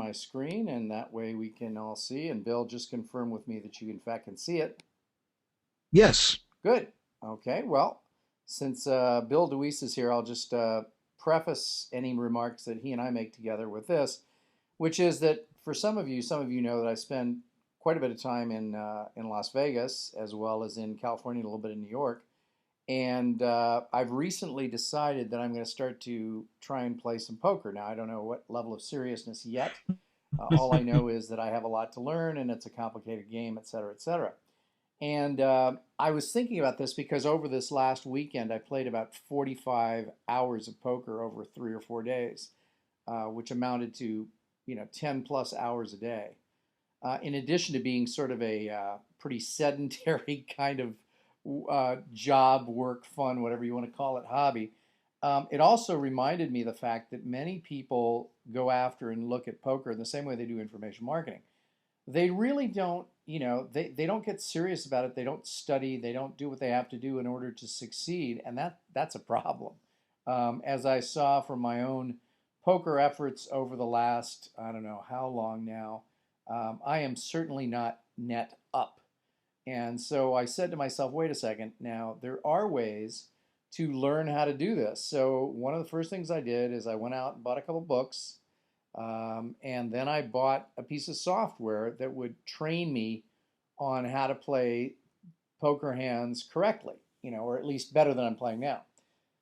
my screen, and that way we can all see. And Bill, just confirm with me that you in fact can see it. Yes. Good. Okay. Well, since Bill DeWeese is here, I'll just preface any remarks that he and I make together with this, which is that for some of you know that I spend quite a bit of time in Las Vegas as well as in California and a little bit in New York. And I've recently decided that I'm going to start to try and play some poker. Now, I don't know what level of seriousness yet. All I know is that I have a lot to learn and it's a complicated game, et cetera, et cetera. And I was thinking about this because over this last weekend, I played about 45 hours of poker over 3 or 4 days, which amounted to, 10 plus hours a day. In addition to being sort of a pretty sedentary kind of job, work, fun, whatever you want to call it, hobby. It also reminded me of the fact that many people go after and look at poker in the same way they do information marketing. They really don't, they don't get serious about it. They don't study. They don't do what they have to do in order to succeed, and that's a problem. As I saw from my own poker efforts over the last, I don't know how long now, I am certainly not net up. And so I said to myself, wait a second, now there are ways to learn how to do this. So one of the first things I did is I went out and bought a couple books, and then I bought a piece of software that would train me on how to play poker hands correctly, or at least better than I'm playing now.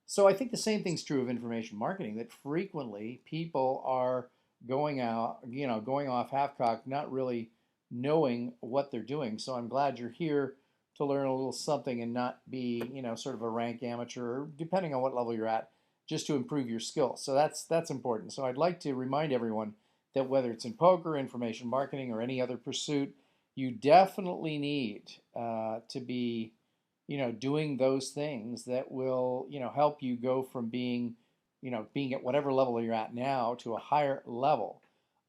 So I think the same thing's true of information marketing, that frequently people are going out, going off half-cocked, not really knowing what they're doing. So I'm glad you're here to learn a little something and not be, sort of a rank amateur, depending on what level you're at, just to improve your skills. So that's important. So I'd like to remind everyone that whether it's in poker, information marketing, or any other pursuit, you definitely need to be, doing those things that will, help you go from being at whatever level you're at now to a higher level.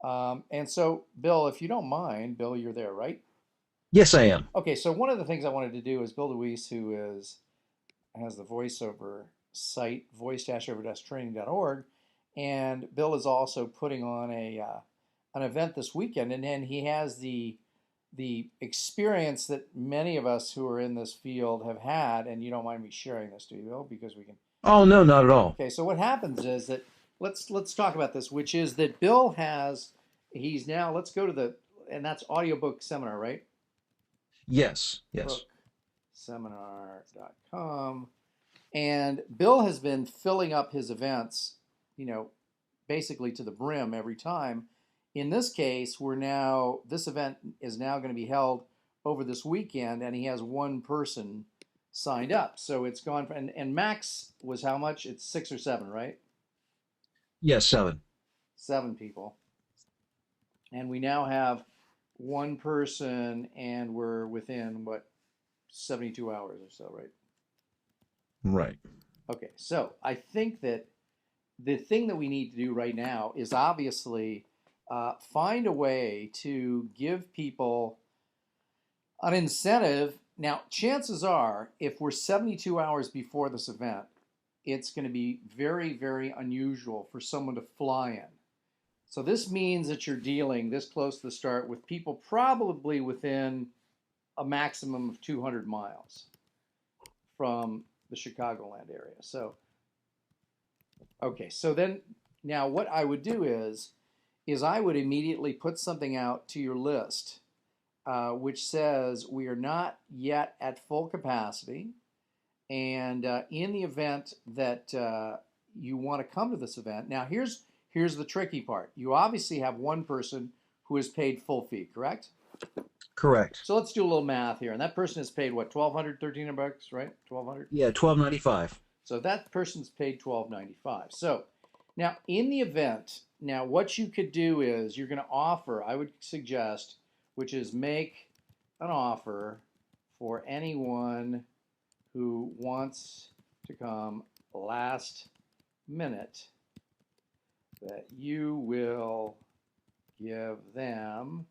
And so, Bill, if you don't mind, Bill, you're there, right? Yes, I am. Okay, so one of the things I wanted to do is Bill DeWeese, who has the voiceover site voice-over-training.org, and Bill is also putting on an event this weekend, and then he has the experience that many of us who are in this field have had, and you don't mind me sharing this, do you, Bill? Because we can. Oh, no, not at all. Okay, so what happens is that let's talk about this, which is that Bill he's now, let's go to and that's audiobook seminar, right? Yes, yes. Bookseminar.com. And Bill has been filling up his events, basically to the brim every time. In this case, this event is now going to be held over this weekend, and he has one person signed up. So it's gone, and max was how much? It's 6 or 7, right? Yes, 7. 7 people. And we now have one person, and we're within, 72 hours or so, right? Right. Okay, so I think that the thing that we need to do right now is obviously find a way to give people an incentive. Now, chances are, if we're 72 hours before this event, it's going to be very, very unusual for someone to fly in. So this means that you're dealing this close to the start with people probably within a maximum of 200 miles from the Chicagoland area. So, okay, so then now what I would do is I would immediately put something out to your list, which says we are not yet at full capacity, and in the event that you want to come to this event, now here's the tricky part. You obviously have one person who has paid full fee, correct? Correct. So let's do a little math here, and that person has paid what, 1,200, 1,300 bucks, right? 1,200. Yeah, 12.95. So that person's paid 12.95. So now in the event, now what you could do is you're going to offer, I would suggest, which is make an offer for anyone who wants to come last minute, that you will give them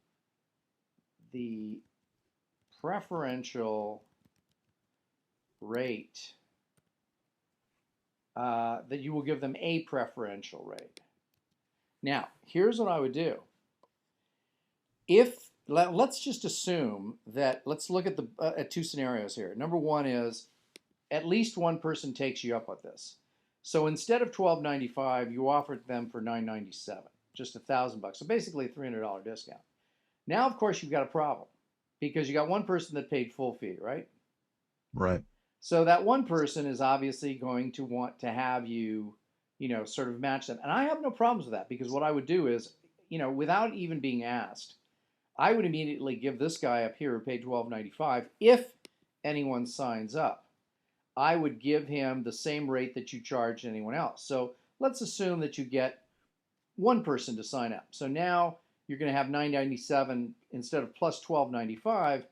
the preferential rate, that you will give them a preferential rate. Now, here's what I would do. Let's just assume that, let's look at the at two scenarios here. Number one is at least one person takes you up with this. So instead of $12.95, you offered them for $9.97, just $1,000. So basically a $300 discount. Now, of course, you've got a problem because you got one person that paid full fee, right? Right. So that one person is obviously going to want to have you, sort of match them. And I have no problems with that because what I would do is, without even being asked, I would immediately give this guy up here who paid $12.95 if anyone signs up. I would give him the same rate that you charge anyone else. So let's assume that you get one person to sign up. So now you're going to have $9.97 instead of plus $12.95.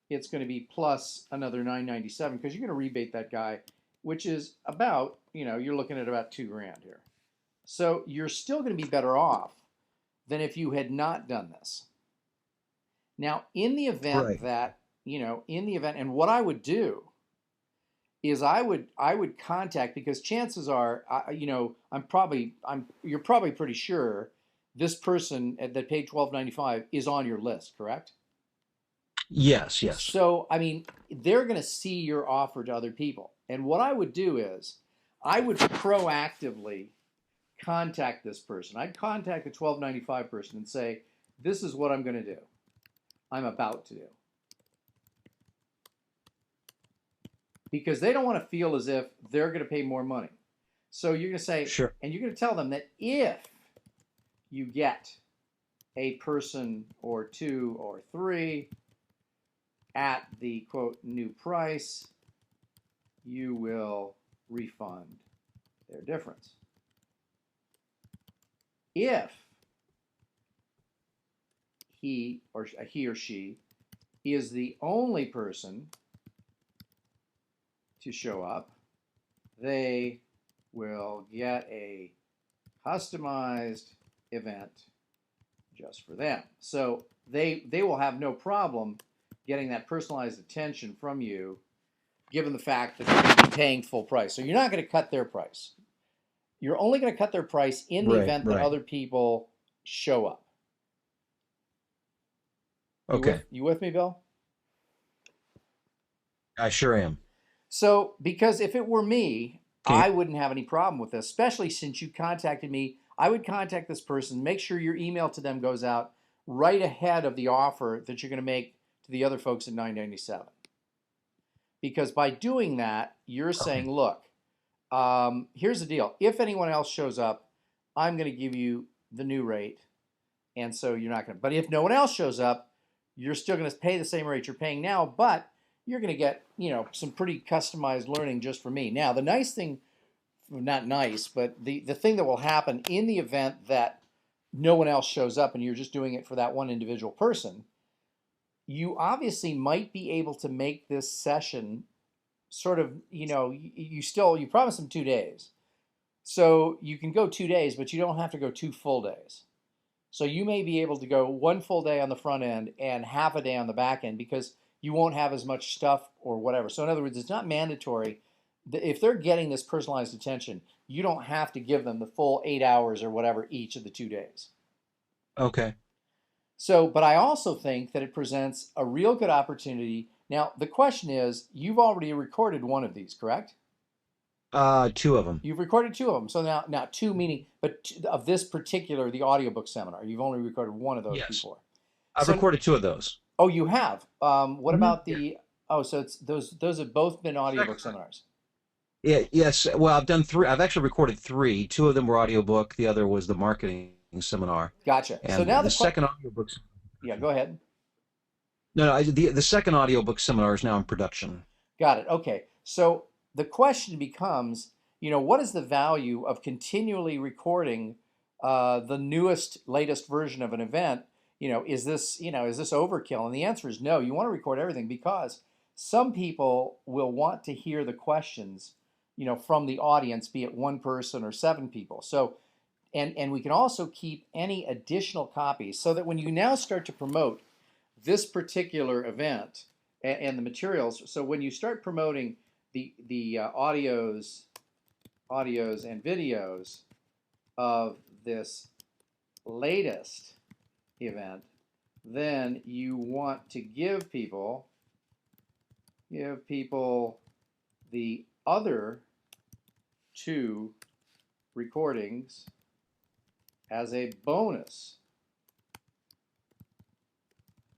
It's going to be plus another $9.97 because you're going to rebate that guy, which is about, you're looking at about $2,000 here. So you're still going to be better off than if you had not done this. Now, in the event Right. that, and what I would do is I would contact, because chances are, you're probably pretty sure this person that paid $12.95 is on your list, correct? Yes, yes. So, I mean, they're going to see your offer to other people. And what I would do is I would proactively contact this person. I'd contact the $12.95 person and say, this is what I'm going to do. I'm about to do. Because they don't want to feel as if they're going to pay more money. So you're going to say, Sure. and you're going to tell them that if you get a person or two or three at the quote new price, you will refund their difference. If he or she is the only person to show up, they will get a customized event just for them. So they will have no problem getting that personalized attention from you, given the fact that they're going to be paying full price. So you're not going to cut their price. You're only going to cut their price in the Right, event that right. other people show up. Okay. You with me, Bill? I sure am. So, because if it were me, Can you, I wouldn't have any problem with this, especially since you contacted me. I would contact this person, make sure your email to them goes out right ahead of the offer that you're going to make to the other folks at $9.97. Because by doing that, you're okay. saying, look, here's the deal. If anyone else shows up, I'm going to give you the new rate. And so you're not going to. But if no one else shows up, you're still going to pay the same rate you're paying now, but you're going to get, some pretty customized learning just for me. Now, the nice thing, not nice, but the thing that will happen in the event that no one else shows up and you're just doing it for that one individual person, you obviously might be able to make this session sort of, you promise them 2 days. So you can go 2 days, but you don't have to go 2 full days. So you may be able to go one full day on the front end and half a day on the back end because you won't have as much stuff or whatever. So in other words, it's not mandatory. If they're getting this personalized attention, you don't have to give them the full 8 hours or whatever each of the 2 days. Okay. So, but I also think that it presents a real good opportunity. Now, the question is, you've already recorded one of these, correct? Two of them. You've recorded two of them. So now two meaning, but of this particular, the audiobook seminar, you've only recorded one of those Yes. before. I've So, recorded two of those. oh, you have. What Hmm. about Yeah. oh, so it's those have both been Second. audiobook seminars. Yeah, yes. Well, I've done three. I've actually recorded three. Two of them were audiobook. The other was the marketing seminar. Gotcha. So And now the second audiobook. yeah, go ahead. No, the second audiobook seminar is now in production. Got it. Okay. So the question becomes, what is the value of continually recording the latest version of an event? Is this overkill? And the answer is no. You want to record everything because some people will want to hear the questions, from the audience, be it one person or seven people. So, and we can also keep any additional copies so that when you now start to promote this particular event and the materials, so when you start promoting the audios and videos of this latest event, then you want to give people the other two recordings as a bonus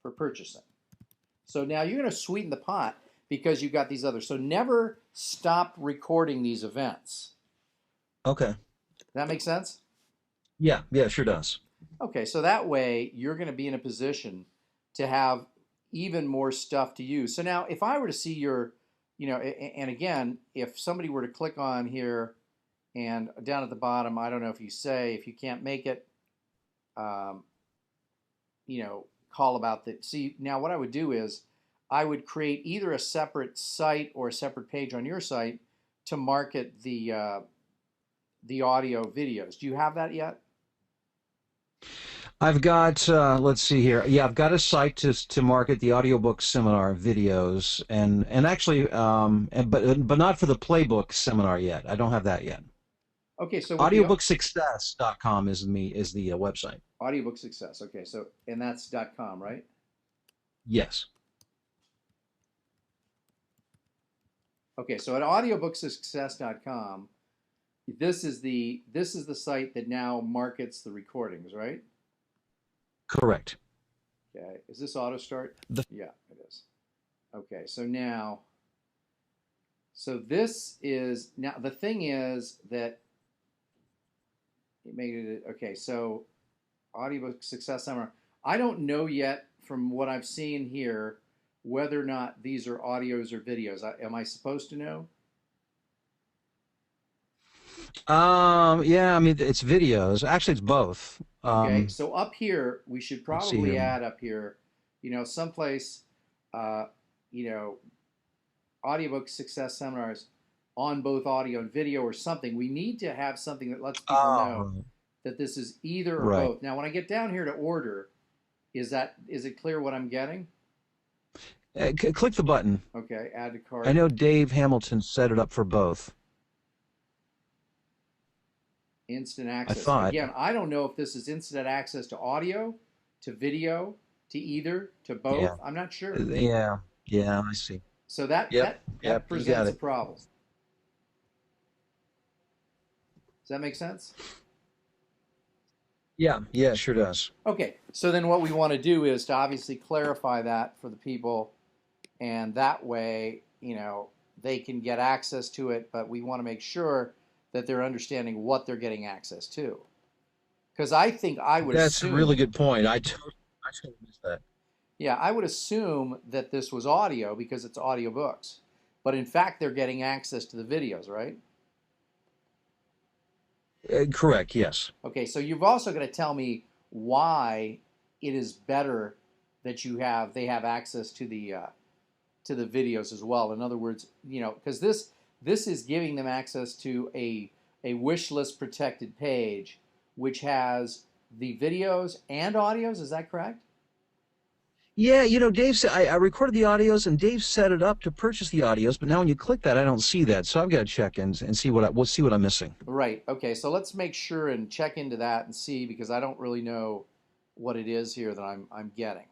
for purchasing. So now you're going to sweeten the pot because you've got these others. So never stop recording these events. Okay. Does that make sense? Yeah, yeah, sure does. Okay, so that way you're going to be in a position to have even more stuff to use. So now if I were to see your, and again, if somebody were to click on here and down at the bottom, I don't know if you say, if you can't make it, um, call about the, see, now what I would do is I would create either a separate site or a separate page on your site to market the audio videos. Do you have that yet? I've got let's see here. Yeah, I've got a site to market the audiobook seminar videos and actually but not for the playbook seminar yet. I don't have that yet. Okay, so with the Audiobooksuccess.com is the website. audiobook success. Okay, so and that's .com, right? Yes. Okay, so at audiobooksuccess.com, this is the site that now markets the recordings, right? Correct. Okay, is this auto start? The Yeah, it is. Okay, so now, so this is now the thing is that it made it okay. So audiobook success seminar. I don't know yet from what I've seen here whether or not these are audios or videos. Am I supposed to know? yeah, I mean it's videos. Actually it's both. Okay, so up here, we should Let's see probably here. add up here, someplace, uh, you know, audiobook success seminars on both audio and video or something. We need to have something that lets people know Oh, that this is either or right. both. Now, when I get down here to order, is it clear what I'm getting? Click the button. Okay, add to I cart, know Dave Hamilton set it up for both. instant I access. thought. Again, I don't know if this is instant access to audio, to video, to either, to both. Yeah. I'm not sure. Yeah. Yeah, I see. So that Yep. that Yep, that you got presents a it. problem. Does that make sense? Yeah. Yeah, sure does. Okay, so then what we want to do is to obviously clarify that for the people, and that way, they can get access to it, but we want to make sure that they're understanding what they're getting access to. Because I think I would That's a really assume, good point. I totally missed that. yeah, I would assume that this was audio because it's audiobooks. But in fact, they're getting access to the videos, right? Correct, yes. Okay, so you've also got to tell me why it is better that they have access to the videos as well. In other words, because this is giving them access to a wish list protected page, which has the videos and audios. Is that correct? Yeah, Dave said I recorded the audios and Dave set it up to purchase the audios, but now when you click that, I don't see that. So I've got to check and see we'll see what I'm missing. Right. Okay. So let's make sure and check into that and see because I don't really know what it is here that I'm getting.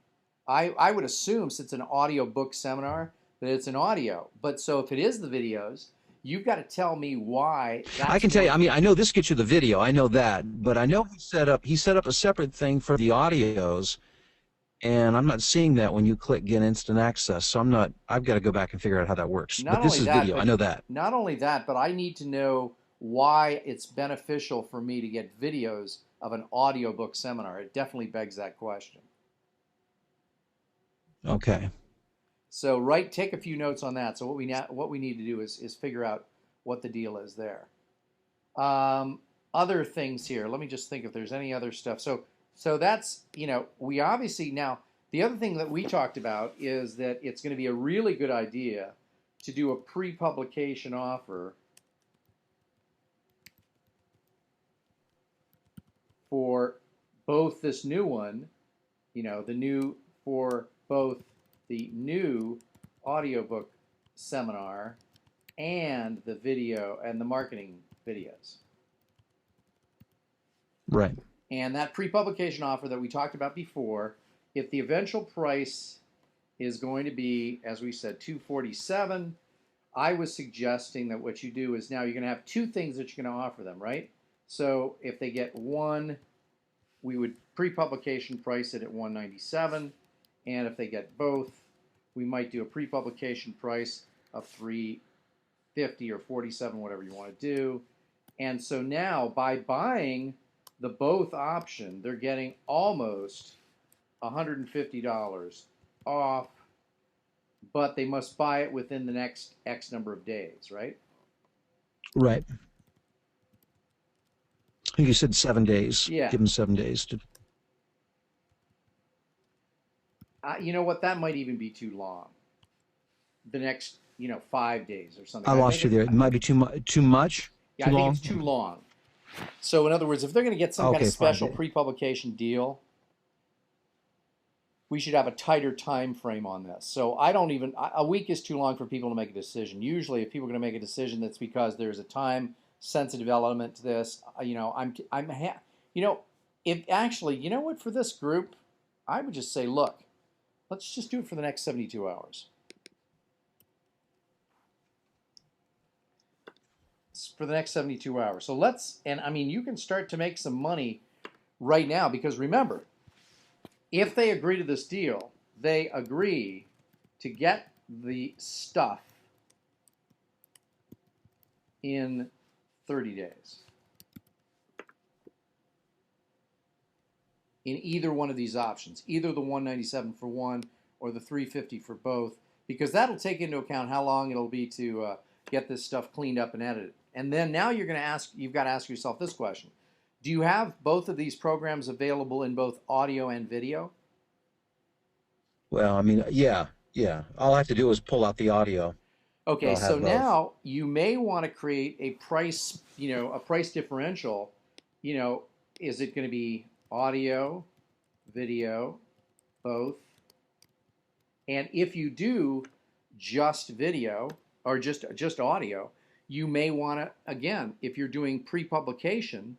I would assume since it's an audio book seminar that it's an audio, but so if it is the videos, you've got to tell me why I that's can tell you, more. I mean, I know this gets you the video, I know that, but I know he set up a separate thing for the audios, and I'm not seeing that when you click get instant access. So I've got to go back and figure out how that works. Not But this only is that, video. I but know that. not only that, but I need to know why it's beneficial for me to get videos of an audiobook seminar. It definitely begs that question. Okay. So take a few notes on that. So what we need to do is figure out what the deal is there. Other things here. Let me just think if there's any other stuff. So that's we obviously now the other thing that we talked about is that it's going to be a really good idea to do a pre-publication offer for both this new one, the new for both the new audiobook seminar and the video and the marketing videos. Right. And that pre-publication offer that we talked about before if the eventual price is going to be, as we said, 247, I was suggesting that what you do is now you're going to have two things that you're going to offer them, right? So if they get one, we would pre-publication price it at 197, and if they get both, we might do a pre-publication price of 350 or 47, whatever you want to do. And so now by buying the both option, they're getting almost $150 off, but they must buy it within the next X number of days, right? Right. I think you said 7 days. Yeah. Give them 7 days to. You know what? That might even be too long. The next, 5 days or something. I I lost think you there. It might be too much. Too much. yeah, Too I think long. it's too long. So in other words, if they're going to get some kind of Okay, special 5 days. pre-publication deal, we should have a tighter time frame on this. So I don't even a week is too long for people to make a decision. Usually, if people are going to make a decision, that's because there's a time sensitive element to this. If actually, you know what, for this group, I would just say, look, let's just do it for the next 72 hours. For the next 72 hours. So and I mean, you can start to make some money right now because remember, if they agree to this deal, they agree to get the stuff in 30 days. In either one of these options, either the 197 for one or the 350 for both, because that'll take into account how long it'll be to get this stuff cleaned up and edited. And then now you've got to ask yourself this question. Do you have both of these programs available in both audio and video? Well, I mean, yeah, yeah. All I have to do is pull out the audio. Okay, I'll so have both. now you may want to create a price, a price differential. You know, is it going to be audio, video, both? And if you do just video or just audio, you may want to, again, if you're doing pre-publication,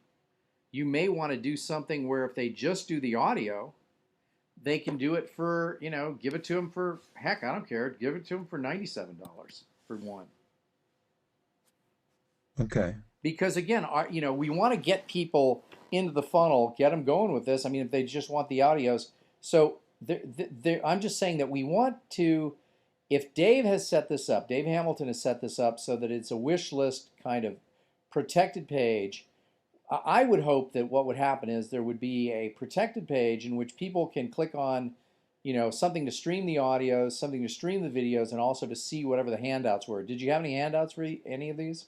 you may want to do something where if they just do the audio, they can do it for, give it to them for, heck, I don't care, give it to them for $97 for one. Okay. Because again, we want to get people into the funnel, get them going with this. I mean, if they just want the audios. So I'm just saying that we want to, if Dave has set this up, Dave Hamilton has set this up so that it's a wish list kind of protected page. I would hope that what would happen is there would be a protected page in which people can click on, something to stream the audios, something to stream the videos, and also to see whatever the handouts were. Did you have any handouts for any of these?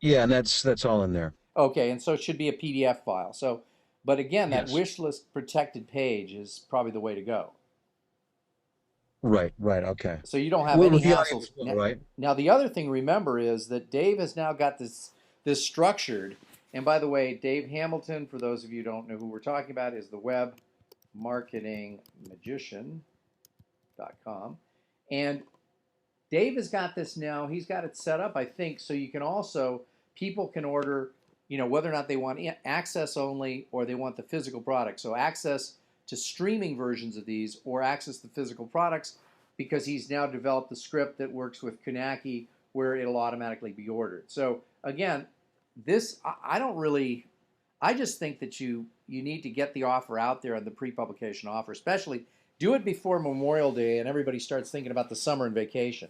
Yeah, and that's all in there. Okay, and so it should be a PDF file. So, but again, that Yes. wish list protected page is probably the way to go. Right, right, okay. So you don't have With any the audio hassles. as well, right? Now the other thing, remember, is that Dave has now got this structured. And by the way, Dave Hamilton, for those of you who don't know who we're talking about, is the web marketing magician.com. And Dave has got this now. He's got it set up, I think, so you can also, people can order, whether or not they want access only or they want the physical product. So access to streaming versions of these or access to physical products, because he's now developed the script that works with Kunaki where it'll automatically be ordered. So again, I just think that you need to get the offer out there on the pre-publication offer, especially do it before Memorial Day and everybody starts thinking about the summer and vacation.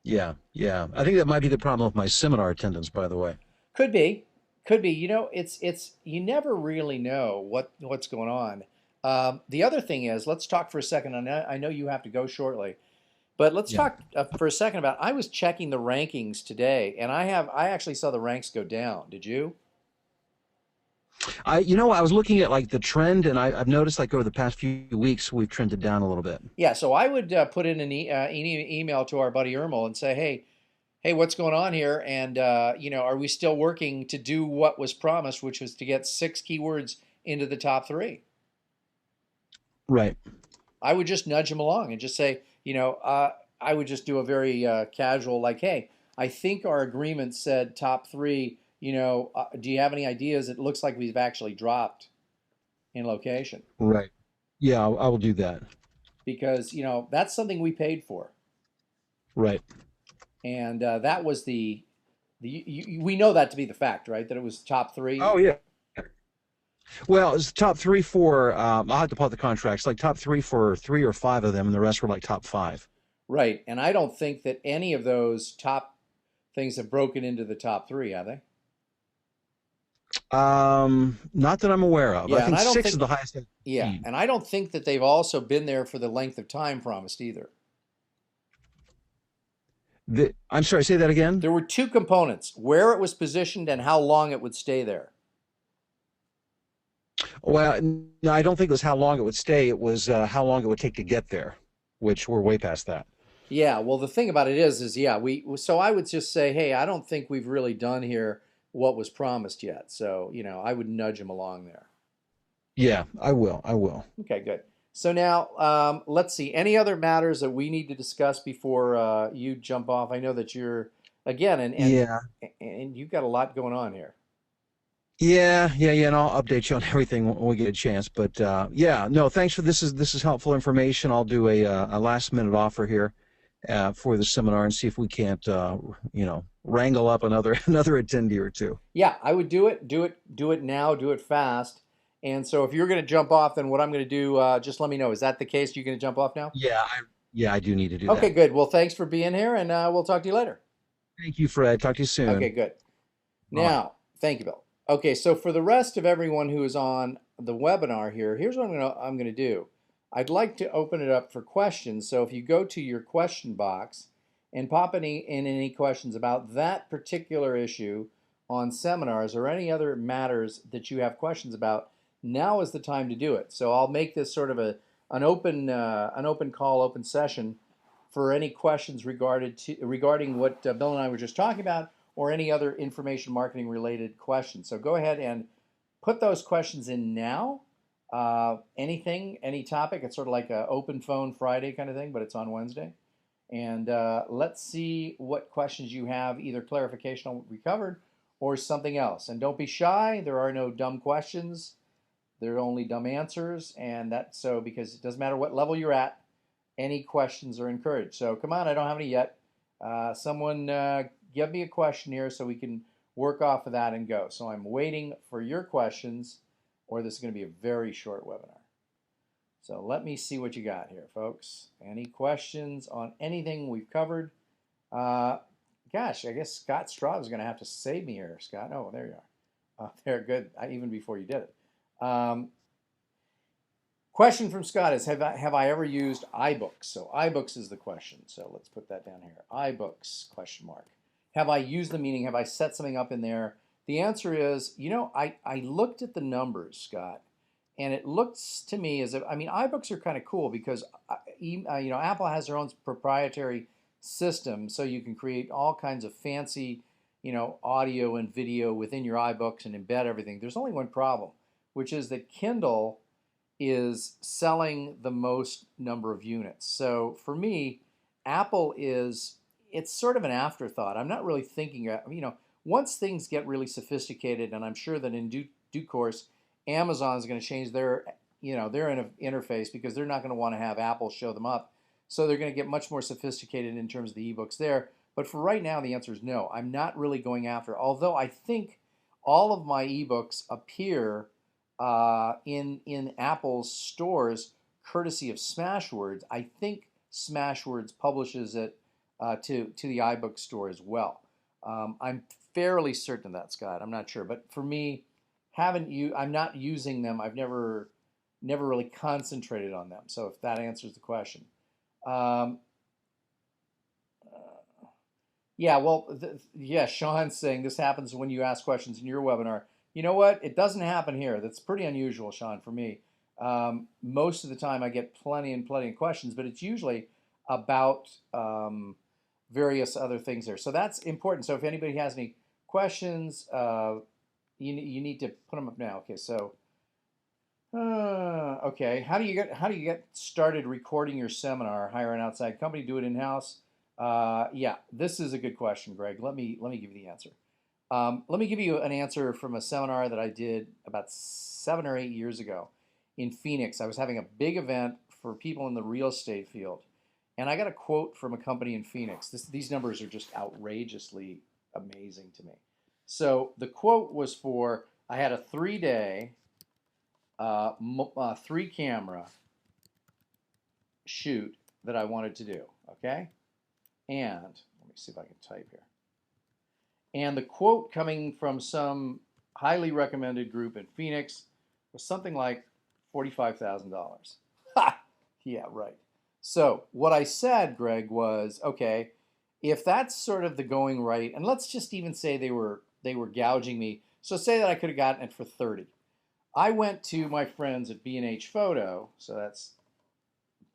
Yeah, yeah. I think that might be the problem with my seminar attendance, by the way. Could be, could be. It's you never really know what's going on. The other thing is, let's talk for a second. I know you have to go shortly, but let's Yeah. talk for a second about. I was checking the rankings today, and I actually saw the ranks go down. Did you? I was looking at like the trend, and I've noticed like over the past few weeks we've trended down a little bit. Yeah. So I would put in an email to our buddy Ermel and say, hey, what's going on here? And are we still working to do what was promised, which was to get 6 keywords into the top 3? Right. I would just nudge him along and just say, I would just do a very casual, like, hey, I think our agreement said top 3. Do you have any ideas? It looks like we've actually dropped in location. Right. Yeah, I will do that. because that's something we paid for, Right. and that was we know that to be the fact, right? That it was top Oh three, yeah. Well, it's top three for. I'll have to pull out the contracts. Like top three for three or five of them, and the rest were like top five. right? And I don't think that any of those top things have broken into the top three, have they? Not that I'm aware of. I Yeah, and think I don't six is think, the highest I've yeah, seen. and I don't think that they've also been there for the length of time promised either. I'm sorry. Say that again. There were two components: where it was positioned and how long it would stay there. Well, no, I don't think it was how long it would stay. It was how long it would take to get there, which we're way past that. Yeah, well, the thing about it is yeah, so I would just say, hey, I don't think we've really done here what was promised yet. So, I would nudge them along there. Yeah, I will. I will. Okay, good. So now, let's see. Any other matters that we need to discuss before you jump off? I know that you're again, Yeah. and you've got a lot going on here. Yeah, and I'll update you on everything when we get a chance. But yeah, no, thanks for this is helpful information. I'll do a last minute offer here for the seminar and see if we can't wrangle up another another attendee or two. Yeah, I would do it. Do it now. Do it fast. And so, if you're going to jump off, then what I'm going to do, just let me know. Is that the case? You're going to jump off now? Yeah, I do need to do Okay, that. good. Well, thanks for being here, and we'll talk to you later. Thank you, Fred. Talk to you Okay, soon. good. Bye bye. Now, thank you, Bill. Okay, so for the rest of everyone who is on the webinar here, here's what I'm gonna do. I'd like to open it up for questions. So if you go to your question box and pop in any questions about that particular issue on seminars or any other matters that you have questions about, now is the time to do it. So I'll make this sort of an open call, open session for any questions regarding what Bill and I were just talking about, or any other information marketing related questions. So go ahead and put those questions in now. Anything, any topic. It's sort of like an open phone Friday kind of thing, but it's on Wednesday. And let's see what questions you have, either clarification on what we covered or something else. And don't be shy. There are no dumb questions. There are only dumb answers. And that's so because it doesn't matter what level you're at, any questions are encouraged. So come on, I don't have any yet. Someone give me a question here so we can work off of that and go. So I'm waiting for your questions, or this is going to be a very short webinar. So let me see what you got here, folks. Any questions on anything we've covered? Uh, Gosh, I guess Scott Straub is going to have to save me here, Scott. Oh, there you are. There, good. Even before you did it. Question from Scott is, have I ever used iBooks? So iBooks is the question. So let's put that down here. iBooks, question mark. Have I used them, meaning have I set something up in there? The answer is, I looked at the numbers, Scott, and it looks to me as if, I mean, iBooks are kind of cool because, Apple has their own proprietary system, so you can create all kinds of fancy, audio and video within your iBooks and embed everything. There's only one problem, which is that Kindle is selling the most number of units. So for me, Apple it's sort of an afterthought. I'm not really thinking, once things get really sophisticated, and I'm sure that in due course, Amazon is going to change their interface because they're not going to want to have Apple show them up. So they're going to get much more sophisticated in terms of the ebooks there. But for right now, the answer is no. I'm not really going after, although I think all of my ebooks appear in Apple's stores, courtesy of Smashwords. I think Smashwords publishes it to the iBook store as well. I'm fairly certain of that, Scott. I'm not sure, but for me, I'm not using them. I've never really concentrated on them. So if that answers the question. Um, Yeah, well, yeah, Sean's saying this happens when you ask questions in your webinar. You know what? It doesn't happen here. That's pretty unusual, Sean, for me. Most of the time, I get plenty and plenty of questions, but it's usually about various other things there. So that's important. So if anybody has any questions, you need to put them up now. Okay, so okay, how do you get started recording your seminar? Hire an outside company, do it in house. Yeah, this is a good question, Greg. Let me give you the answer. Let me give you an answer from a seminar that I did about 7 or 8 years ago, in Phoenix. I was having a big event for people in the real estate field. And I got a quote from a company in Phoenix. These numbers are just outrageously amazing to me. So the quote was for I had a 3 day, 3 camera shoot that I wanted to do. Okay? And let me see if I can type here. And the quote coming from some highly recommended group in Phoenix was something like $45,000. Ha! Yeah, right. So what I said, Greg, was okay. If that's sort of the going rate, and let's just even say they were gouging me. So say that I could have gotten it for 30. I went to my friends at B&H Photo, so that's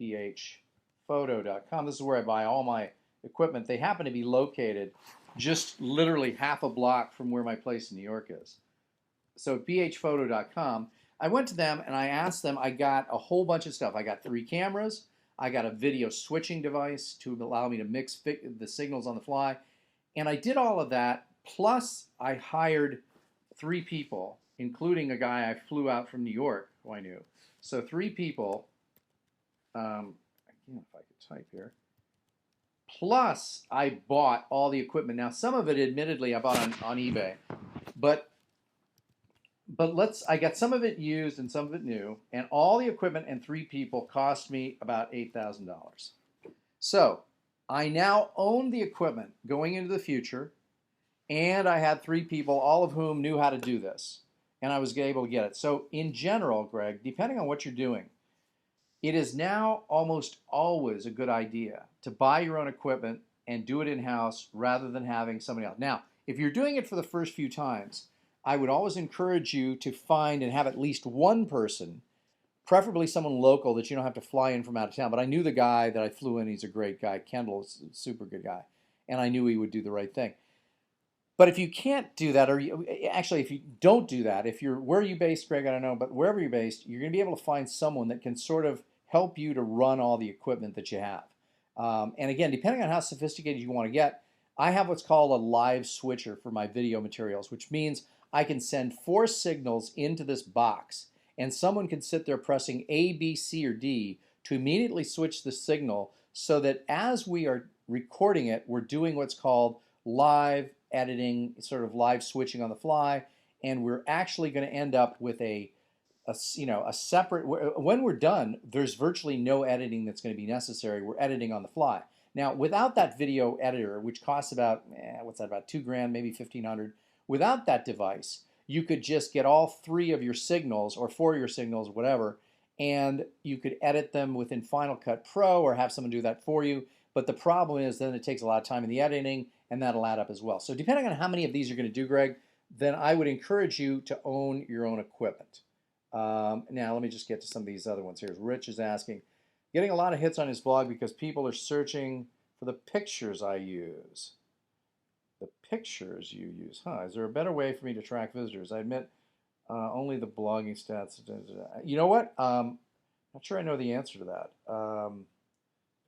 bhphoto.com. This is where I buy all my equipment. They happen to be located just literally half a block from where my place in New York is. So at bhphoto.com, I went to them and I asked them, I got a whole bunch of stuff. I got 3 cameras. I got a video switching device to allow me to mix the signals on the fly. And I did all of that. Plus, I hired 3 people, including a guy I flew out from New York who I knew. So 3 people, again, if I could type here. Plus, I bought all the equipment. Now, some of it, admittedly, I bought on eBay, but I got some of it used and some of it new, and all the equipment and 3 people cost me about $8,000. So I now own the equipment going into the future, and I had 3 people, all of whom knew how to do this, and I was able to get it. So in general, Greg, depending on what you're doing, it is now almost always a good idea to buy your own equipment and do it in-house rather than having somebody else. Now, if you're doing it for the first few times, I would always encourage you to find and have at least one person, preferably someone local that you don't have to fly in from out of town. But I knew the guy that I flew in. He's a great guy. Kendall is a super good guy. And I knew he would do the right thing. But if you can't do that, or actually, if you don't do that, if you're, where are you based, Greg? I don't know, but wherever you're based, you're going to be able to find someone that can sort of help you to run all the equipment that you have. And again, depending on how sophisticated you want to get, I have what's called a live switcher for my video materials, which means I can send 4 signals into this box, and someone can sit there pressing A, B, C, or D to immediately switch the signal so that as we are recording it, we're doing what's called live editing, sort of live switching on the fly, and we're actually going to end up with a separate, when we're done, there's virtually no editing that's going to be necessary. We're editing on the fly. Now, without that video editor, which costs about, what's that, about $2,000, maybe $1,500, without that device, you could just get all 3 of your signals or 4 of your signals, whatever, and you could edit them within Final Cut Pro or have someone do that for you. But the problem is then it takes a lot of time in the editing, and that'll add up as well. So depending on how many of these you're going to do, Greg, then I would encourage you to own your own equipment. Now, let me just get to some of these other ones here. Rich is asking, getting a lot of hits on his blog because people are searching for the pictures I use. The pictures you use, huh? Is there a better way for me to track visitors? I admit only the blogging stats. You know what? Not sure I know the answer to that.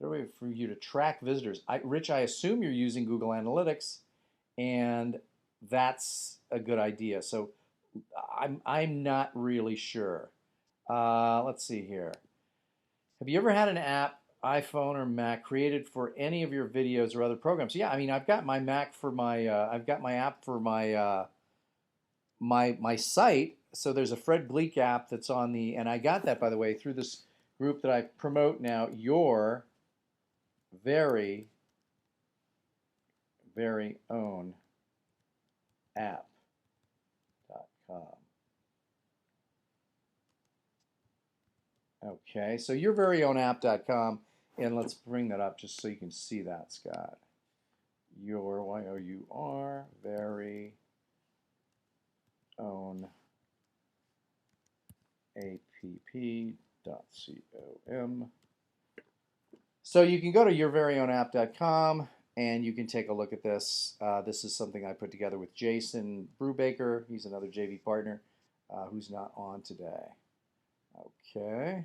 Better way for you to track visitors. Rich, I assume you're using Google Analytics, and that's a good idea. So I'm not really sure. Let's see here. Have you ever had an app, iPhone or Mac, created for any of your videos or other programs? Yeah, I mean, I've got my Mac for my, I've got my app for my my site. So there's a Fred Gleeck app that's on the, and I got that, by the way, through this group that I promote now, your very own app.com. Okay, so your very own app.com, and let's bring that up just so you can see that, Scott. Your Y-O-U-R, very own app.com. So you can go to yourveryown.app.com and you can take a look at this. This is something I put together with Jason Brubaker. He's another JV partner who's not on today. Okay,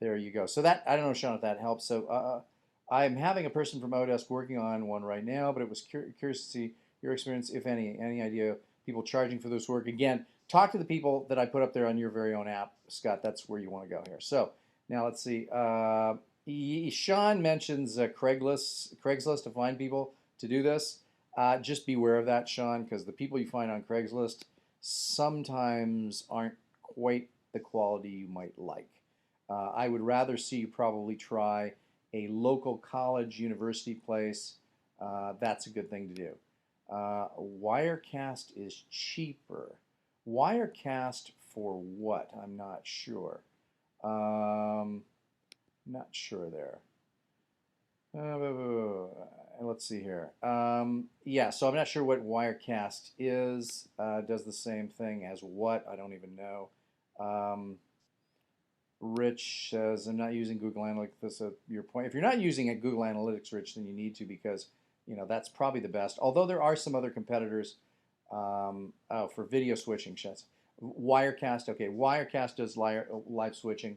there you go. So that, I don't know, Sean, if that helps. So I'm having a person from Odesk working on one right now, but it was curious to see your experience, if any idea people charging for this work. Again, talk to the people that I put up there on your very own app, Scott. That's where you want to go here. So now let's see. Sean mentions Craigslist to find people to do this. Just beware of that, Sean, because the people you find on Craigslist sometimes aren't quite the quality you might like. I would rather see you probably try a local college, university place. That's a good thing to do. Wirecast is cheaper. Wirecast for what? I'm not sure. Not sure there. Let's see here. Yeah, so I'm not sure what Wirecast is. Does the same thing as what? I don't even know. Rich says, I'm not using Google Analytics. This is your point. If you're not using it, Google Analytics, Rich, then you need to because that's probably the best. Although there are some other competitors for video switching. Wirecast, okay. Wirecast does live switching.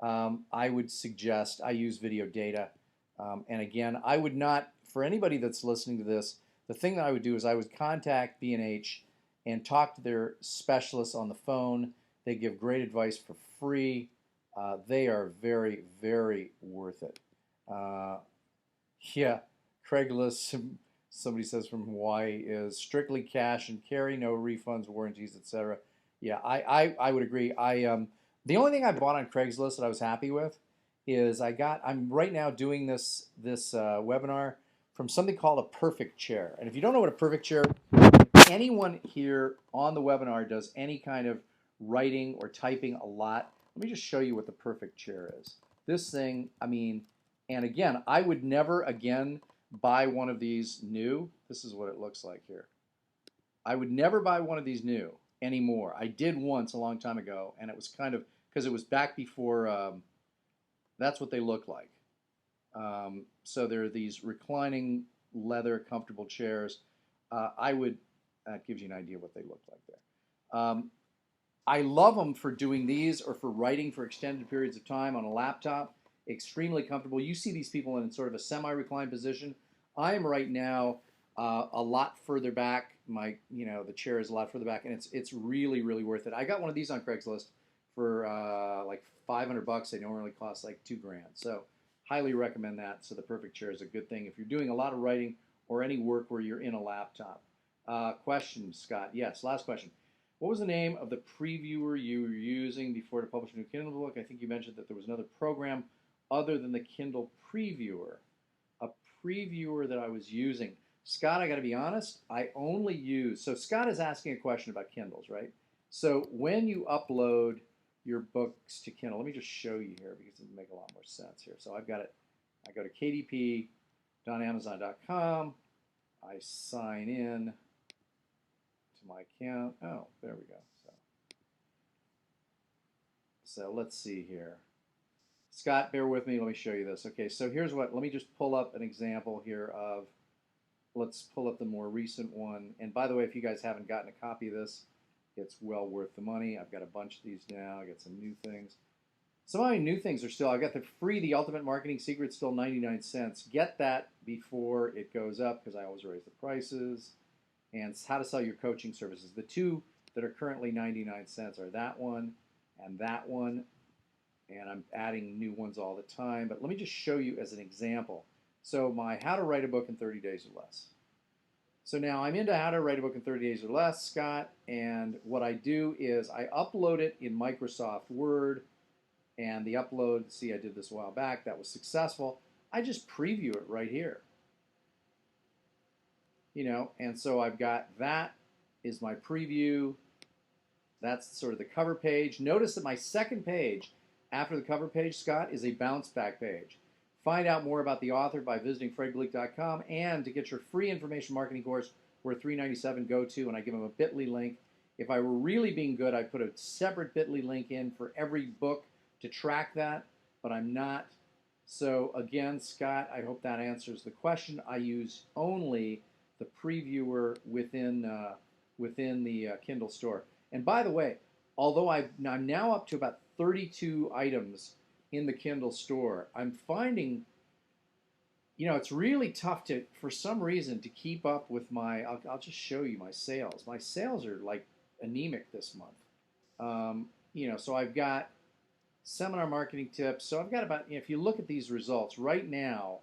I would suggest I use video data. And again, I would not, for anybody that's listening to this, the thing that I would do is I would contact B&H and talk to their specialists on the phone. They give great advice for free. They are very, very worth it. Yeah, Craigslist, somebody says from Hawaii, is strictly cash and carry, no refunds, warranties, etc. Yeah, I would agree. The only thing I bought on Craigslist that I was happy with is I'm right now doing this webinar from something called a perfect chair. And if you don't know what a perfect chair, if anyone here on the webinar does any kind of writing or typing a lot, let me just show you what the perfect chair is. This thing, I mean, and again, I would never again buy one of these new. This is what it looks like here. I would never buy one of these new anymore. I did once a long time ago, and it was kind of, because it was back before, that's what they look like. So there are these reclining leather comfortable chairs. That gives you an idea of what they look like there. I love them for doing these or for writing for extended periods of time on a laptop. Extremely comfortable. You see these people in sort of a semi-reclined position. I am right now a lot further back. The chair is a lot further back, and it's really, really worth it. I got one of these on Craigslist for like $500. They normally cost like $2,000. So highly recommend that. So the perfect chair is a good thing if you're doing a lot of writing or any work where you're in a laptop. Question, Scott. Yes, last question. What was the name of the previewer you were using before to publish a new Kindle book? I think you mentioned that there was another program other than the Kindle previewer. A previewer that I was using. Scott, I got to be honest, I only use, so Scott is asking a question about Kindles, right? So when you upload your books to Kindle, let me just show you here because it'll make a lot more sense here. So I've got it, I go to kdp.amazon.com, I sign in to my account. Oh, there we go. So let's see here. Scott, bear with me. Let me show you this. Okay, so here's let me just pull up an example here of, let's pull up the more recent one. And by the way, if you guys haven't gotten a copy of this, it's well worth the money. I've got a bunch of these now. I got some new things. Some of my new things are still, I got the Ultimate Marketing Secret, still 99 cents. Get that before it goes up because I always raise the prices. And how to sell your coaching services. The two that are currently 99 cents are that one and that one. And I'm adding new ones all the time. But let me just show you as an example. So my How to Write a Book in 30 Days or Less. So now I'm into How to Write a Book in 30 Days or Less, Scott. And what I do is I upload it in Microsoft Word. And the upload, see, I did this a while back. That was successful. I just preview it right here. And so I've got that is my preview. That's sort of the cover page. Notice that my second page after the cover page, Scott, is a bounce back page. Find out more about the author by visiting fredgleeck.com, and to get your free information marketing course where $397 go to, and I give them a bit.ly link. If I were really being good, I'd put a separate bit.ly link in for every book to track that, but I'm not. So again, Scott, I hope that answers the question. I use only the previewer within the Kindle store. And by the way, although I'm now up to about 32 items in the Kindle store, I'm finding, it's really tough for some reason, to keep up with I'll just show you my sales. My sales are like anemic this month. So I've got seminar marketing tips. So I've got about, if you look at these results right now,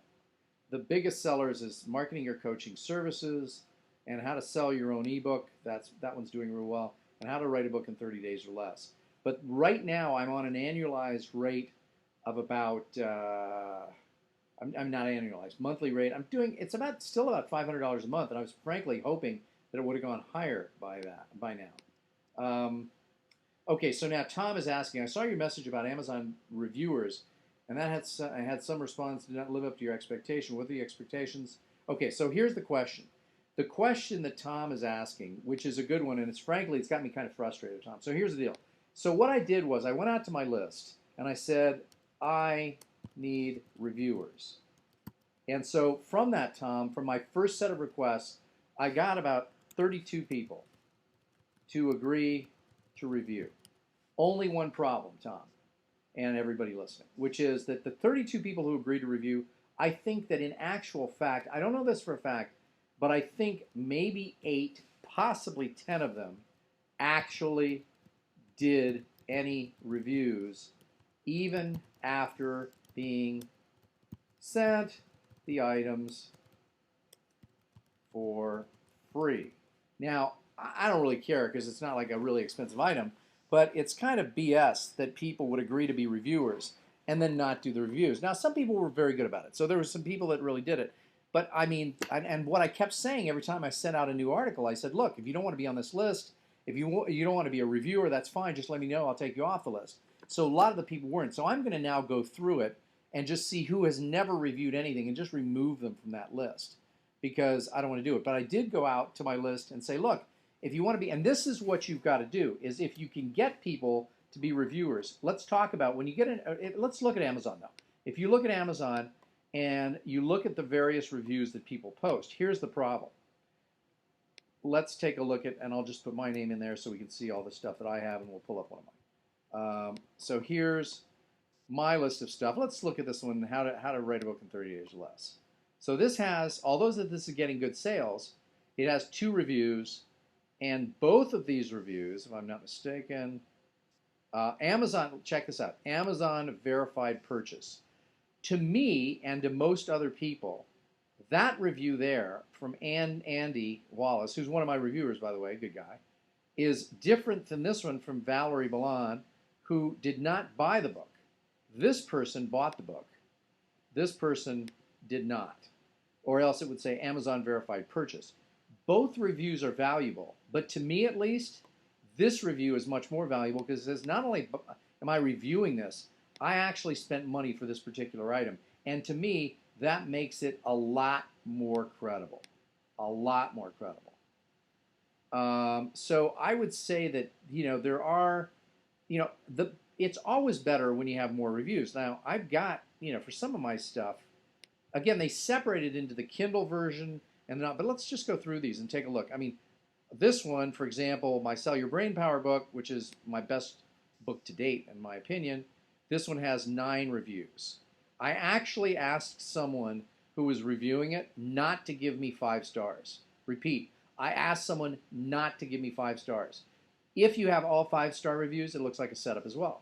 the biggest sellers is marketing or coaching services and how to sell your own ebook. That one's doing real well, and how to write a book in 30 days or less. But right now, I'm on an annualized rate of about I'm not annualized monthly rate. It's about still about $500 a month, and I was frankly hoping that it would have gone higher by now. Okay, so now Tom is asking. I saw your message about Amazon reviewers, and that had some response did not live up to your expectation. What are the expectations? Okay, so here's the question. The question that Tom is asking, which is a good one, and it's got me kind of frustrated, Tom. So here's the deal. So what I did was I went out to my list and I said, I need reviewers. And so from that, Tom, from my first set of requests, I got about 32 people to agree to review. Only one problem, Tom, and everybody listening, which is that the 32 people who agreed to review, I think that in actual fact, I don't know this for a fact, but I think maybe 8, possibly 10 of them actually did any reviews, even after being sent the items for free. Now, I don't really care because it's not like a really expensive item, but it's kind of BS that people would agree to be reviewers and then not do the reviews. Now, some people were very good about it, so there were some people that really did it. But I mean, and what I kept saying every time I sent out a new article, I said, look, if you don't want to be on this list, if you don't want to be a reviewer, that's fine. Just let me know. I'll take you off the list. So a lot of the people weren't. So I'm going to now go through it and just see who has never reviewed anything and just remove them from that list because I don't want to do it. But I did go out to my list and say, look, if you want to be, and this is what you've got to do, is if you can get people to be reviewers, let's talk about when you get let's look at Amazon though. If you look at Amazon and you look at the various reviews that people post, here's the problem. Let's take a look at, and I'll just put my name in there so we can see all the stuff that I have, and we'll pull up one of mine. So here's my list of stuff. Let's look at this one, how to write a book in 30 days or less. So this has, although this is getting good sales, it has 2 reviews, and both of these reviews, if I'm not mistaken, Amazon, check this out, Amazon verified purchase. To me and to most other people, that review there from Andy Wallace, who's one of my reviewers, by the way, good guy, is different than this one from Valerie Balan, who did not buy the book. This person bought the book. This person did not. Or else it would say Amazon verified purchase. Both reviews are valuable, but to me at least, this review is much more valuable because it says not only am I reviewing this, I actually spent money for this particular item. And to me, that makes it a lot more credible. A lot more credible. So I would say that, there are, it's always better when you have more reviews. Now, I've got, for some of my stuff, again, they separated into the Kindle version and not, but let's just go through these and take a look. I mean, this one, for example, my Sell Your Brain Power book, which is my best book to date, in my opinion, this one has 9 reviews. I actually asked someone who was reviewing it not to give me 5 stars. Repeat, I asked someone not to give me 5 stars. If you have all 5-star reviews, it looks like a setup as well.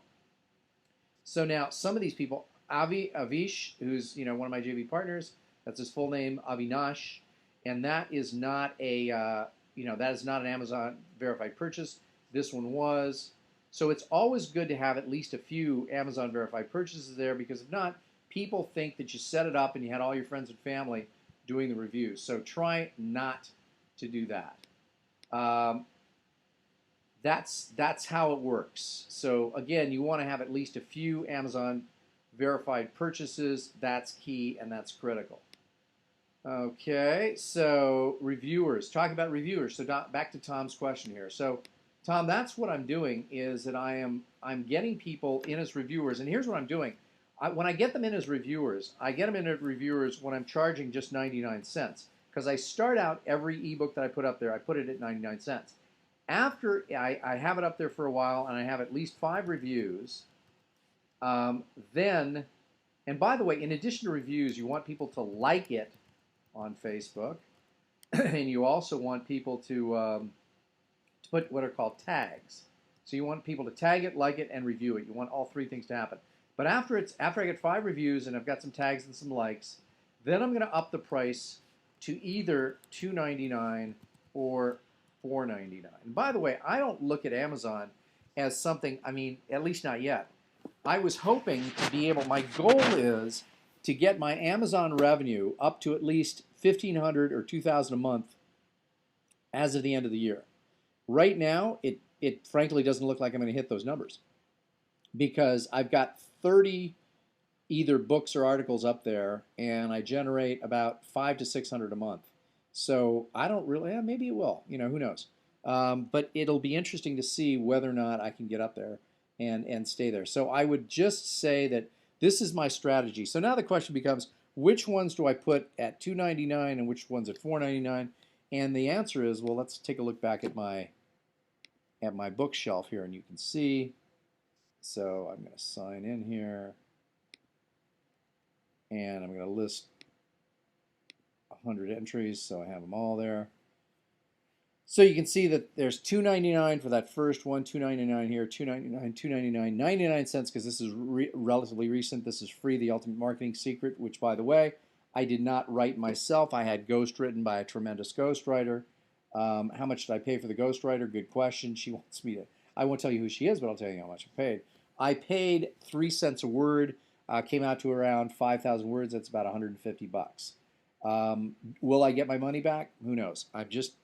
So now, some of these people, Avish, who's one of my JV partners, that's his full name, Avinash, and that is not a that is not an Amazon verified purchase. This one was. So it's always good to have at least a few Amazon verified purchases there because if not, people think that you set it up and you had all your friends and family doing the reviews. So try not to do that. That's how it works. So again, you want to have at least a few Amazon verified purchases. That's key and that's critical. Okay, so reviewers. Talk about reviewers. So back to Tom's question here. So Tom, that's what I'm doing is that I'm getting people in as reviewers, and here's what I'm doing. When I get them in as reviewers, I get them in as reviewers when I'm charging just 99 cents because I start out every ebook that I put up there, I put it at 99 cents. After I have it up there for a while and I have at least 5 reviews, then, and by the way, in addition to reviews, you want people to like it on Facebook, and you also want people to to put what are called tags. So you want people to tag it, like it, and review it. You want all three things to happen. But after I get 5 reviews and I've got some tags and some likes, then I'm going to up the price to either $2.99 or $4.99. And by the way, I don't look at Amazon as something. I mean, at least not yet. I was hoping to be able. My goal is to get my Amazon revenue up to at least 1,500 or 2,000 a month as of the end of the year. Right now, it frankly doesn't look like I'm going to hit those numbers because I've got 30 either books or articles up there, and I generate about 500 to 600 a month. So I don't really. Maybe it will. Who knows? But it'll be interesting to see whether or not I can get up there and stay there. So I would just say that this is my strategy. So now the question becomes, which ones do I put at $2.99 and which ones at $4.99? And the answer is, well, let's take a look back at my bookshelf here, and you can see. So I'm going to sign in here, and I'm going to list 100 entries, so I have them all there. So you can see that there's $2.99 for that first one, $2.99 here, $2.99, $2.99, 99 cents because this is relatively recent. This is free, The Ultimate Marketing Secret, which, by the way, I did not write myself. I had ghost written by a tremendous ghostwriter. How much did I pay for the ghostwriter? Good question. She wants me to. I won't tell you who she is, but I'll tell you how much I paid. I paid 3 cents a word. Came out to around 5,000 words. That's about 150 bucks. Will I get my money back? Who knows? I'm just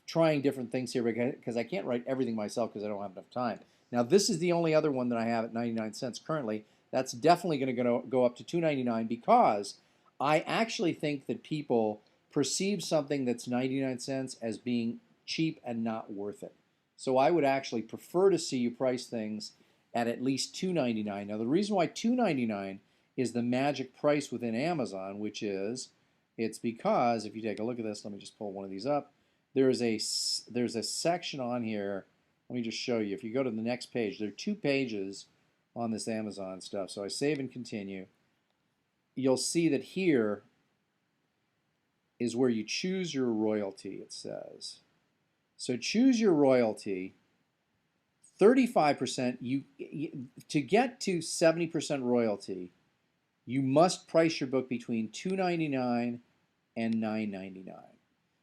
trying different things here because I can't write everything myself because I don't have enough time. Now, this is the only other one that I have at 99 cents currently. That's definitely going to go up to $2.99 because I actually think that people perceive something that's 99 cents as being cheap and not worth it. So I would actually prefer to see you price things at least $2.99. Now, the reason why $2.99 is the magic price within Amazon, which is, it's because if you take a look at this, let me just pull one of these up. There's a section on here. Let me just show you. If you go to the next page, there are 2 pages on this Amazon stuff. So I save and continue. You'll see that here is where you choose your royalty, it says. So choose your royalty. 35%, to get to 70% royalty, you must price your book between $2.99 and $9.99.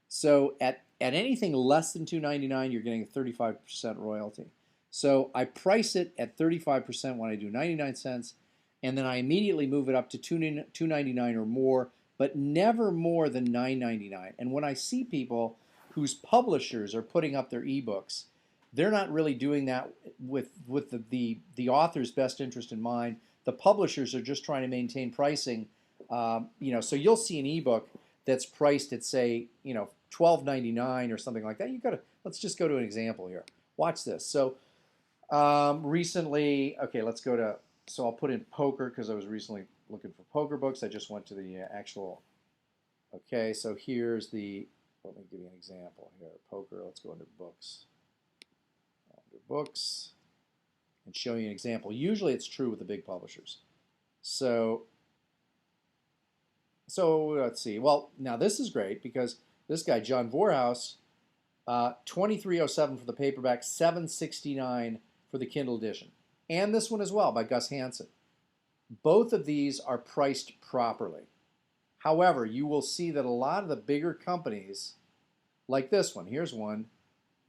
So at anything less than $2.99, you're getting a 35% royalty. So I price it at 35% when I do 99 cents, and then I immediately move it up to $2.99 or more, but never more than $9.99. And when I see people whose publishers are putting up their ebooks, they're not really doing that with the author's best interest in mind. The publishers are just trying to maintain pricing. So you'll see an ebook that's priced at, say, $12.99 or something like that. Let's just go to an example here. Watch this. So recently, okay, so I'll put in poker because I was recently looking for poker books. I just went to the actual, okay, so let me give you an example here. Poker, let's go into books. Under books, and show you an example. Usually it's true with the big publishers. So let's see. Well, now this is great because this guy, John Vorhaus, $23.07 for the paperback, $7.69 for the Kindle edition. And this one as well by Gus Hansen. Both of these are priced properly. However, you will see that a lot of the bigger companies, like this one, here's one,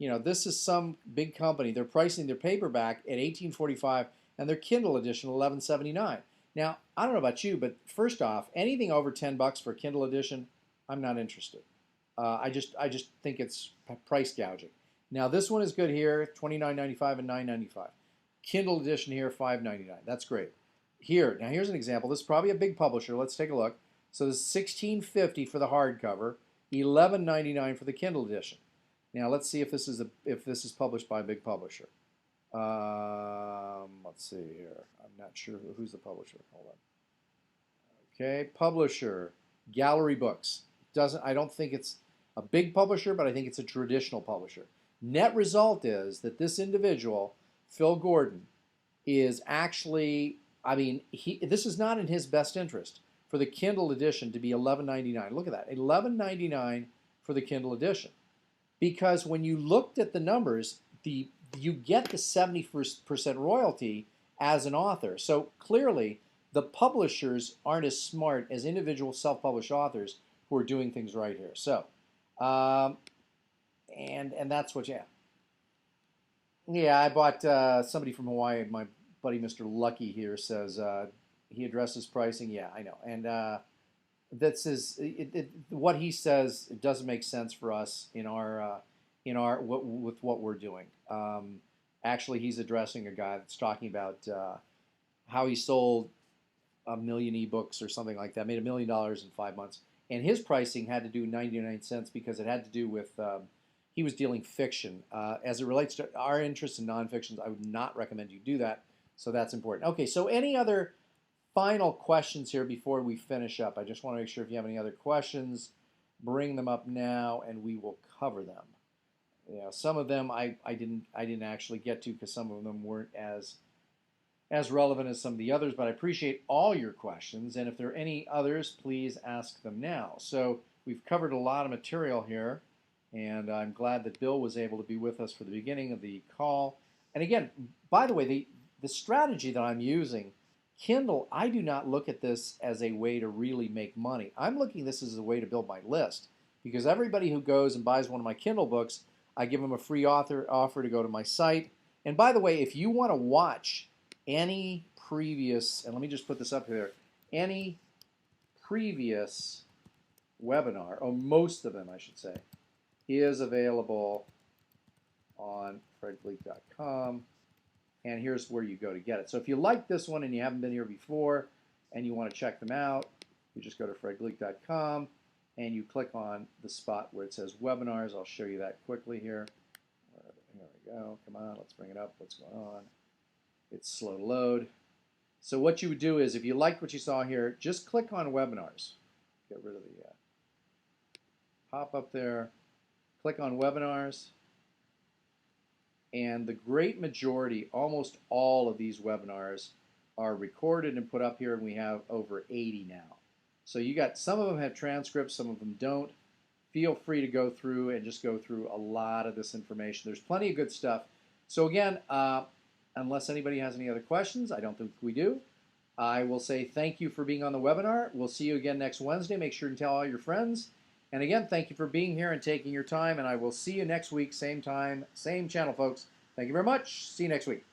this is some big company. They're pricing their paperback at $18.45 and their Kindle edition $11.79. Now, I don't know about you, but first off, anything over $10 for a Kindle edition, I'm not interested. I just think it's price gouging. Now, this one is good here, $29.95 and $9.95. Kindle edition here, $5.99. That's great. Here's an example. This is probably a big publisher. Let's take a look. So this is $16.50 for the hardcover, $11.99 for the Kindle edition. Now let's see if this is published by a big publisher. Let's see here. I'm not sure who's the publisher. Hold on. Okay, publisher, Gallery Books. I don't think it's a big publisher, but I think it's a traditional publisher. Net result is that this individual, Phil Gordon, is actually, this is not in his best interest for the Kindle edition to be $11.99. Look at that, $11.99 for the Kindle edition. because when you looked at the numbers, you get the 70% royalty as an author. So clearly, the publishers aren't as smart as individual self-published authors who are doing things right here. So, um, and that's what, yeah. Yeah, I bought somebody from Hawaii. My buddy Mr. Lucky here says he addresses pricing. Yeah, I know, and that's what he says. It doesn't make sense for us with what we're doing. Actually, he's addressing a guy that's talking about how he sold 1 million ebooks or something like that, made $1 million in 5 months, and his pricing had to do 99 cents because it had to do with he was dealing fiction. As it relates to our interest in nonfictions, I would not recommend you do that. So that's important. Okay, so any other final questions here before we finish up? I just want to make sure if you have any other questions, bring them up now, and we will cover them. Yeah, some of them I didn't actually get to because some of them weren't as relevant as some of the others, but I appreciate all your questions, and if there are any others, please ask them now. So we've covered a lot of material here, and I'm glad that Bill was able to be with us for the beginning of the call. And again, by the way, the strategy that I'm using, Kindle, I do not look at this as a way to really make money. I'm looking at this as a way to build my list, because everybody who goes and buys one of my Kindle books, I give them a free offer to go to my site. And by the way, if you want to watch any previous, and let me just put this up here, any previous webinar, or most of them I should say, is available on fredgleeck.com, and here's where you go to get it. So if you like this one and you haven't been here before and you want to check them out, you just go to fredgleeck.com and you click on the spot where it says webinars. I'll show you that quickly here. Here we go. Come on, let's bring it up. What's going on? It's slow to load. So what you would do is, if you liked what you saw here, just click on webinars. Get rid of the pop up there. Click on webinars. And the great majority, almost all of these webinars are recorded and put up here, and we have over 80 now. So you got, some of them have transcripts, some of them don't. Feel free to go through and just go through a lot of this information. There's plenty of good stuff. So again, unless anybody has any other questions, I don't think we do, I will say thank you for being on the webinar. We'll see you again next Wednesday. Make sure to tell all your friends. And again, thank you for being here and taking your time, and I will see you next week, same time, same channel, folks. Thank you very much. See you next week.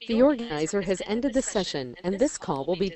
The organizer has ended the session, and this call will be